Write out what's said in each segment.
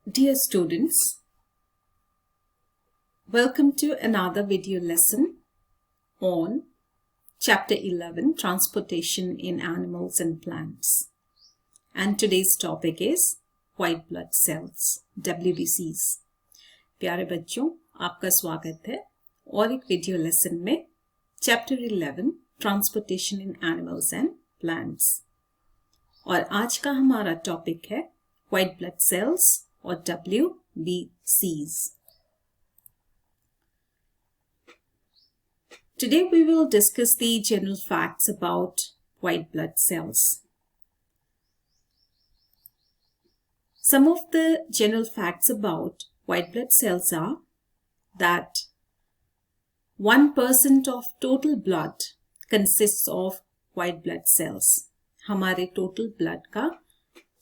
Dear students, welcome to another video lesson on Chapter 11, Transportation in Animals and Plants. And today's topic is White Blood Cells, WBCs. प्यारे बच्चों, आपका स्वागत है और एक video lesson में Chapter 11, Transportation in Animals and Plants. और आज का हमारा टॉपिक है White Blood Cells or WBCs. Today we will discuss the general facts about white blood cells. Some of the general facts about white blood cells are that 1% of total blood consists of white blood cells. हमारे total blood का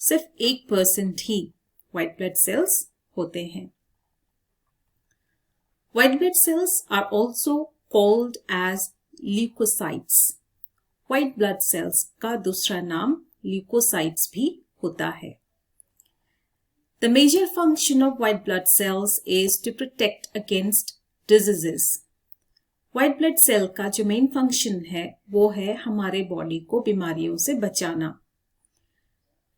सिर्फ 1% ही white blood cells होते हैं. White blood cells are also called as leukocytes. White blood cells का दूसरा नाम leukocytes भी होता है. The major function of white blood cells is to protect against diseases. White blood cell का जो main function है वो है हमारे body को बीमारियों से बचाना.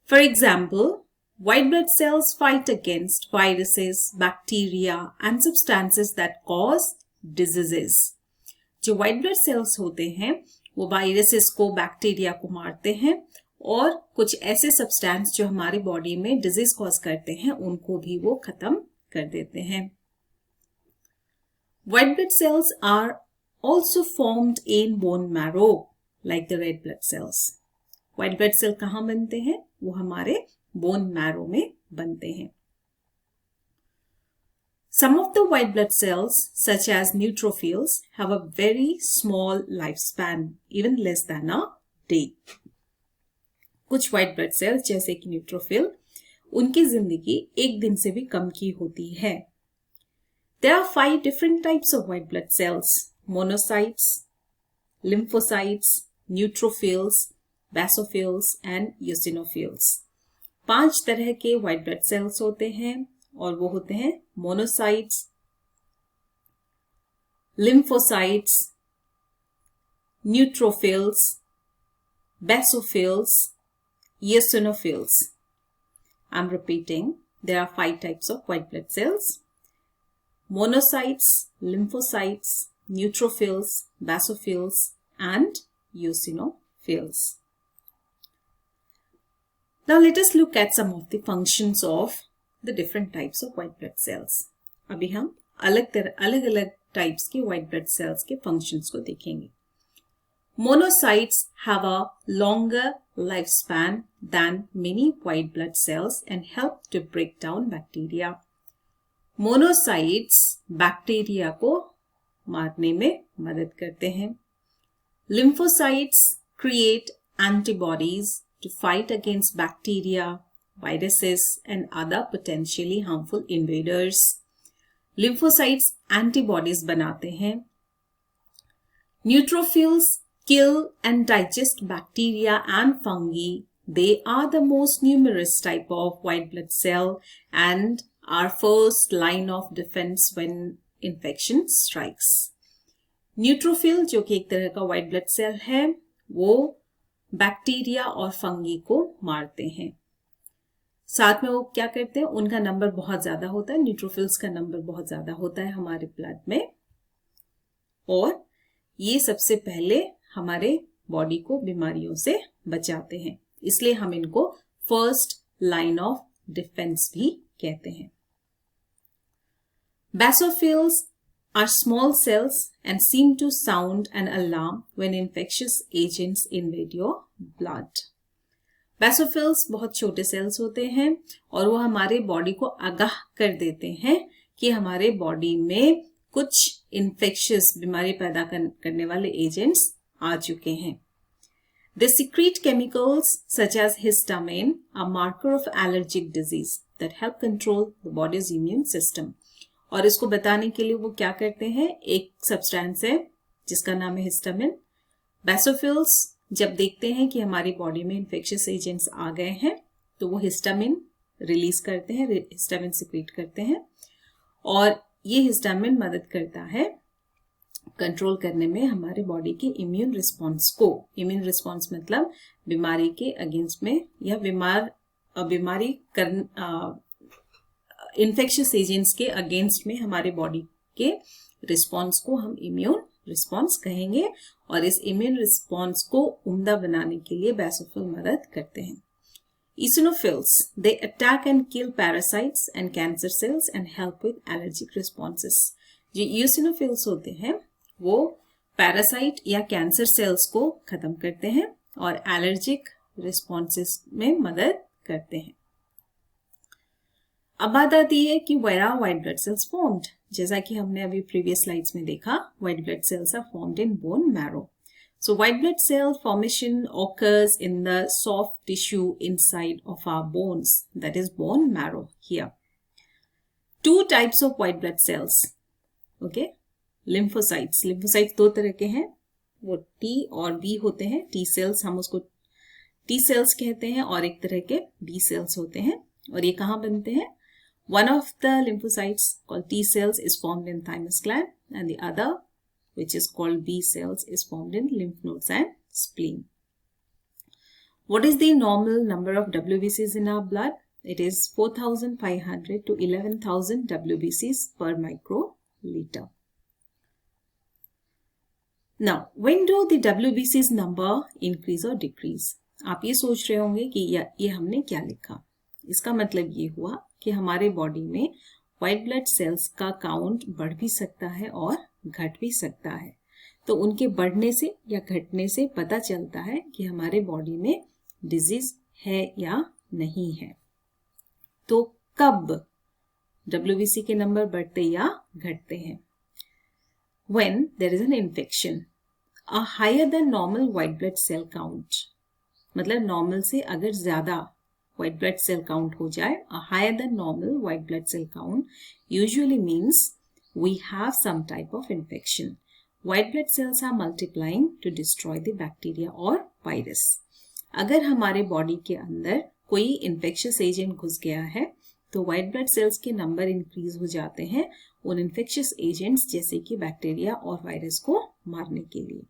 For example, white blood cells fight against viruses, bacteria and substances that cause diseases. जो white blood cells होते हैं वो viruses को, बैक्टीरिया को मारते हैं और कुछ ऐसे substance जो हमारे body में disease cause करते हैं उनको भी वो खत्म कर देते हैं. White blood cells are also formed in bone marrow like the red blood cells. White blood cell कहाँ बनते हैं? वो हमारे bone marrow में बनते हैं. Some of the white blood cells, such as neutrophils, have a very small lifespan, even less than a day. कुछ white blood cells, जैसे कि neutrophil, उनकी जिंदगी एक दिन से भी कम की होती है. There are 5 different types of white blood cells: monocytes, lymphocytes, neutrophils, basophils and eosinophils. 5 तरह के white blood cells होते हैं और वो होते हैं monocytes, lymphocytes, neutrophils, basophils, eosinophils. I'm repeating, there are 5 types of white blood cells: monocytes, lymphocytes, neutrophils, basophils and eosinophils. Now let us look at some of the functions of the different types of white blood cells. अभी हम अलग types के white blood cells के functions को देखेंगे. Monocytes have a longer lifespan than many white blood cells and help to break down bacteria. Monocytes bacteria को मारने में मदद करते हैं. Lymphocytes create antibodies to fight against bacteria, viruses and other potentially harmful invaders. Lymphocytes antibodies बनाते हैं. Neutrophils kill and digest bacteria and fungi. They are the most numerous type of white blood cell and are first line of defense when infection strikes. Neutrophil जो कि एक तरह का white blood cell है वो bacteria और fungi को मारते हैं. साथ में वो क्या करते हैं, उनका नंबर बहुत ज्यादा होता है, न्यूट्रोफिल्स का नंबर बहुत ज्यादा होता है हमारे ब्लड में और ये सबसे पहले हमारे बॉडी को बीमारियों से बचाते हैं, इसलिए हम इनको फर्स्ट लाइन ऑफ डिफेंस भी कहते हैं. Basophils are small cells and seem to sound an alarm when infectious agents invade your blood. Basophils बहुत छोटे सेल्स होते हैं और वो हमारे बॉडी को आगाह कर देते हैं कि हमारे बॉडी में कुछ infectious बीमारी पैदा करने वाले एजेंट्स आ चुके हैं. They secrete chemicals such as histamine, a marker of allergic disease that help control the body's immune system. और इसको बताने के लिए वो क्या करते हैं, एक सब्सटेंस है जिसका नाम है हिस्टामिन. बैसोफिल्स जब देखते हैं कि हमारी बॉडी में इन्फेक्शियस एजेंट्स आ गए हैं तो वो हिस्टामिन रिलीज करते हैं, हिस्टामिन सिक्रीट करते हैं, और ये हिस्टामिन मदद करता है कंट्रोल करने में हमारे बॉडी के इम्यून रिस्पॉन्स को। इम्यून रिस्पॉन्स मतलब बीमारी के अगेंस्ट में या इन्फेक्शियस एजेंट्स के अगेंस्ट में हमारे बॉडी के रिस्पॉन्स को हम इम्यून रिस्पॉन्स कहेंगे, और इस इम्यून रिस्पॉन्स को उम्दा बनाने के लिए बेसोफिल मदद करते हैं। Eosinophils, they attack and kill parasites and cancer cells and help with allergic responses. जो eosinophils होते हैं वो पैरासाइट या कैंसर सेल्स को खत्म करते हैं और एलर्जिक रिस्पॉन्सेस में मदद करते हैं। अब बात आती है कि where are white blood cells formed? जैसा कि हमने अभी प्रीवियस स्लाइड्स में देखा, white blood cells are formed in bone marrow. So white blood cell formation occurs in the soft tissue inside of our bones, that is bone marrow here. Two types of white blood cells. Okay, lymphocytes. Lymphocytes दो तरह के हैं, वो T और B होते हैं. T cells हम उसको T cells कहते हैं और एक तरह के B cells होते हैं. और ये कहाँ बनते हैं? One of the lymphocytes called T cells is formed in thymus gland, and the other, which is called B cells, is formed in lymph nodes and spleen. What is the normal number of WBCs in our blood? It is 4,500 to 11,000 WBCs per microliter. Now, when do the WBCs number increase or decrease? आप ये सोच रहे होंगे कि ये हमने क्या लिखा। इसका मतलब ये हुआ कि हमारे बॉडी में व्हाइट ब्लड सेल्स का काउंट बढ़ भी सकता है और घट भी सकता है। तो उनके बढ़ने से या घटने से पता चलता है कि हमारे बॉडी में डिजीज है या नहीं है। तो कब WBC के नंबर बढ़ते या घटते हैं? When there is an infection, a higher than normal white blood cell count, मतलब नॉर्मल से अगर ज्यादा white blood cell count हो जाए, a higher than normal white blood cell count usually means we have some type of infection. White blood cells are multiplying to destroy the bacteria or virus. अगर हमारे body के अंदर कोई infectious agent घुस गया है तो white blood cells के नंबर इंक्रीज हो जाते हैं उन infectious agents जैसे कि बैक्टीरिया और वायरस को मारने के लिए।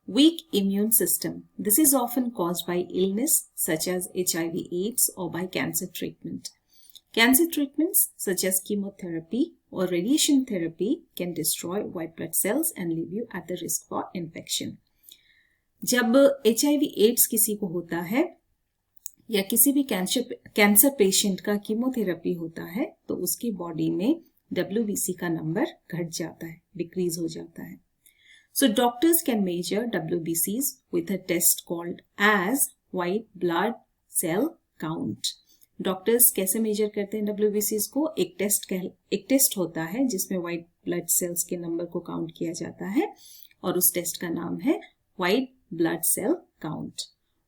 Weak immune system. This is often caused by illness such as HIV/AIDS or by cancer treatment. Cancer treatments such as chemotherapy or radiation therapy can destroy white blood cells and leave you at the risk for infection. जब HIV/AIDS किसी को होता है या किसी भी cancer patient का chemotherapy होता है तो उसकी बॉडी में WBC का नंबर घट जाता है, डिक्रीज हो जाता है। So doctors can measure WBCs with a test called as white blood cell count. Doctors कैसे मेजर करते हैं WBCs को? एक टेस्ट होता है जिसमें व्हाइट ब्लड सेल्स के नंबर को काउंट किया जाता है और उस टेस्ट का नाम है white blood cell count.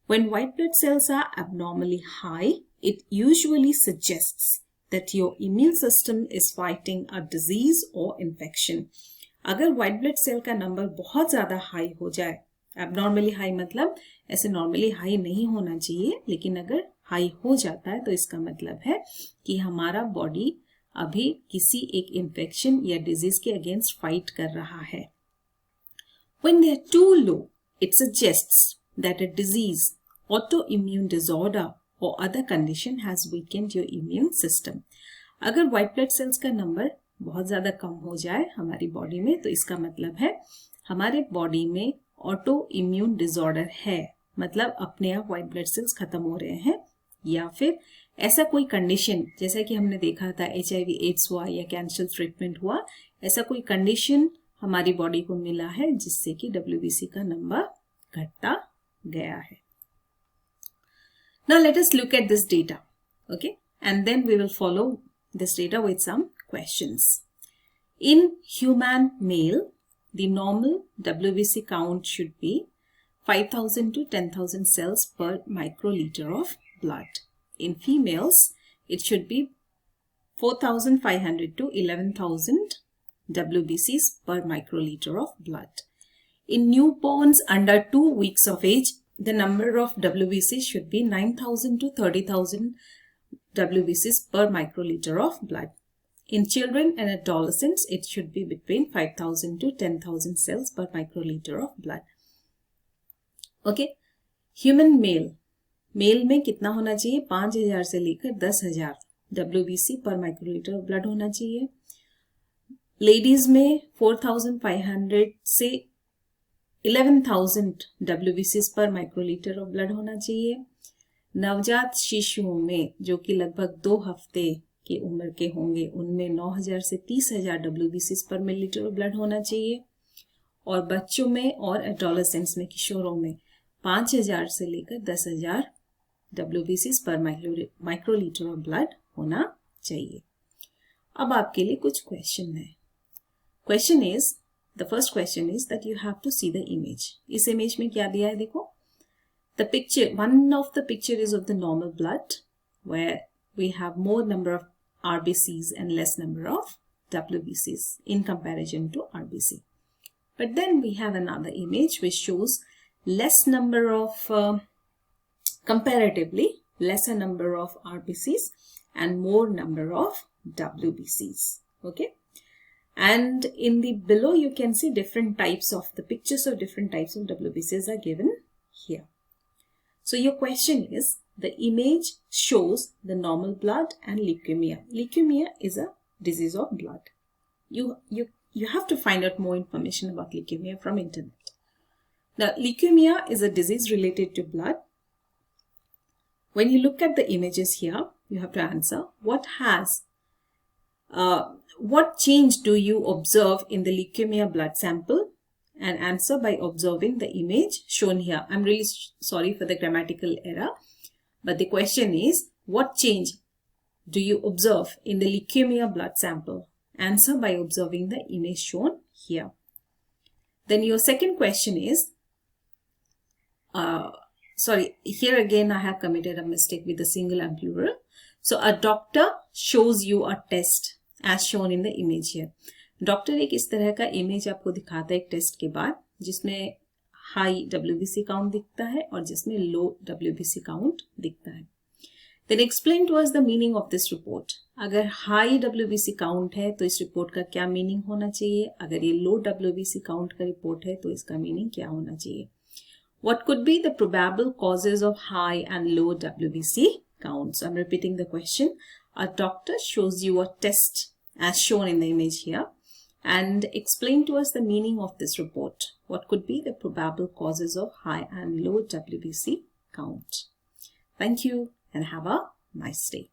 When white blood cells are abnormally high, it usually suggests that your immune system is fighting a disease or infection. अगर व्हाइट ब्लड सेल का नंबर बहुत ज्यादा हाई हो जाए, एबनॉर्मली हाई मतलब ऐसे normally high नहीं होना चाहिए, लेकिन अगर हाई हो जाता है तो इसका मतलब है कि हमारा बॉडी अभी किसी एक इन्फेक्शन या डिजीज के अगेंस्ट फाइट कर रहा है. When they are too low, it suggests that a disease, autoimmune disorder or other condition has weakened your immune system. अगर व्हाइट ब्लड सेल्स का नंबर बहुत ज्यादा कम हो जाए हमारी बॉडी में तो इसका मतलब है हमारे बॉडी में ऑटो इम्यून डिसऑर्डर है, मतलब अपने आप व्हाइट ब्लड सेल्स खत्म हो रहे हैं, या फिर ऐसा कोई कंडीशन जैसा कि हमने देखा था HIV/AIDS हुआ या कैंसर ट्रीटमेंट हुआ, ऐसा कोई कंडीशन हमारी बॉडी को मिला है जिससे कि WBC का नंबर घटता गया है. Now let us look at this data, okay, and then we will follow this data with some questions. In human male, the normal WBC count should be 5,000 to 10,000 cells per microliter of blood. In females, it should be 4,500 to 11,000 WBCs per microliter of blood. In newborns under 2 weeks of age, the number of WBCs should be 9,000 to 30,000 WBCs per microliter of blood. In children and adolescents, it should be between 5,000 to 10,000 cells per microliter of blood. Okay. Human male. Male में कितना होना चाहिए? 5,000 से लेकर 10,000 WBC पर microlitre of blood होना चाहिए. Ladies में 4,500 से 11,000 WBCs पर माइक्रोलीटर ऑफ ब्लड होना चाहिए. नवजात शिशुओं में जो कि लगभग 2 हफ्ते की उम्र के होंगे, उनमें 9,000 से 30,000 WBCs पर मिलीलीटर ऑफ ब्लड होना चाहिए. और बच्चों में और एडोलेसेंट्स में, किशोरों में 5,000 से लेकर 10,000 WBCs पर माइक्रोलीटर ऑफ ब्लड होना चाहिए. अब आपके लिए कुछ क्वेश्चन है. Question is, the first question is that you have to see the image. इस इमेज में क्या दिया है? देखो, the picture, one of the picture is of the normal blood where we have more number of RBCs and less number of WBCs in comparison to RBC. But then we have another image which shows less number of comparatively lesser number of RBCs and more number of WBCs. Okay, and in the below you can see different types of the pictures of different types of WBCs are given here. So your question is, the image shows the normal blood and leukemia. Leukemia is a disease of blood. You have to find out more information about leukemia from internet. Now, leukemia is a disease related to blood. When you look at the images here, you have to answer what change do you observe in the leukemia blood sample, and answer by observing the image shown here. I'm really sorry for the grammatical error, but the question is, what change do you observe in the leukemia blood sample? Answer by observing the image shown here. Then your second question is, sorry, here again I have committed a mistake with the singular and plural. So a doctor shows you a test as shown in the image here. Doctor एक इस तरह का image आपको दिखाता है एक test के बाद, जिसमें हाई WBC काउंट दिखता है और जिसमें लो WBC काउंट दिखता है. Then explain to us the meaning of this report. अगर हाई WBC काउंट है तो इस रिपोर्ट का क्या मीनिंग होना चाहिए? अगर ये लो WBC काउंट का रिपोर्ट है तो इसका मीनिंग क्या होना चाहिए? What could be the probable causes of high and low WBC counts? I'm repeating the question. A doctor shows you a test as shown in the image here, and explain to us the meaning of this report. What could be the probable causes of high and low WBC count? Thank you and have a nice day.